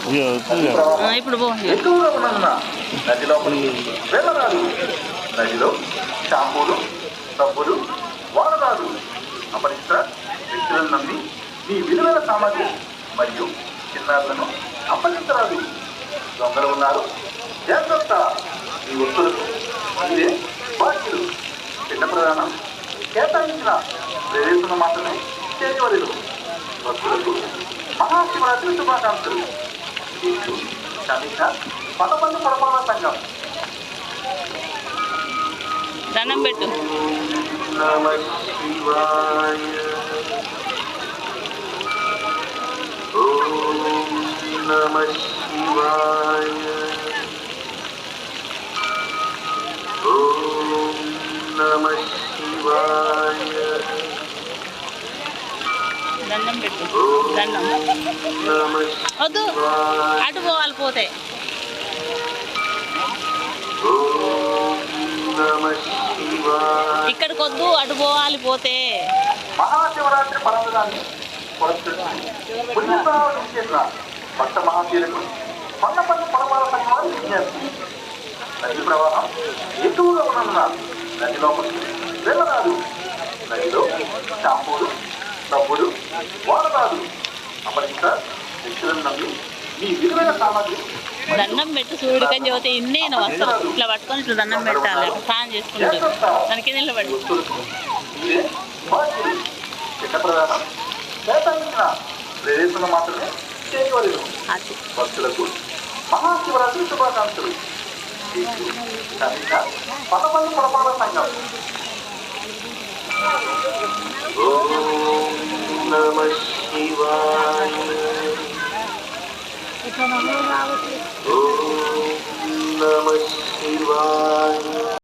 ఇప్పుడు పో. ఎక్కువగా ఉన్నందున నది లోపలికి వెళ్ళరాదు. నదిలో షాంపూలు, సబ్బులు వాడరాదు. అపరిష్ట వ్యక్తులను నమ్మి మీ విలువైన సామాగ్రి మరియు చిన్నారులను అప్పగించరాదు. దొంగలు ఉన్నారు, జాగ్రత్త. మీ వస్తువులకు మీరే బాధ్యులు. పిండ ప్రదానం కేటాయించిన ప్రవేశం మాత్రమే చేయవలేదు. భక్తులకు మహాశివరాత్రి శుభాకాంక్షలు. పదకొండు పురపాలక సంఘం. దండం పెట్టు. నమః శివాయ. ఓం నమః శివాయ. ఓం నమః శివాయ. దండం పెట్టు. దండం వద్దు, అటు పోవాలి. పోతే ఇక్కడికి వద్దు, అటు పోవాలి. పోతే మహాశివరాత్రి పర్వదాన్ని భక్త మహాశీలకు పన్నపల్లి పరమాల సంఘాలు విజ్ఞప్తి. నది ప్రవాహం ఎక్కువగా ఉన్నందున నది లోపలికి వెళ్ళరాదు. నదిలో షాంపూలు, సబ్బులు వాడరాదు. అపరిష్ట వ్యక్తులను నమ్మి మీ విలువైన సామాగ్రి. దండం పెట్టు. సూర్యుడికని చెబితే ఇన్నేను వస్తాను. ఇట్లా పట్టుకొని ఇట్లా దండం పెట్టాలి. స్నానం చేసుకుంటారు. దానికి నిలబడి చిన్న ప్రధానం కేటాయించిన ప్రదేశంలో మాత్రమే చేయవలేదు. భక్తులకు మహాశివరాత్రి శుభాకాంక్షలు. పదకొండు పురపాలక సంఘం. ఓం నమః శివాయ. ఓం నమః శివాయ.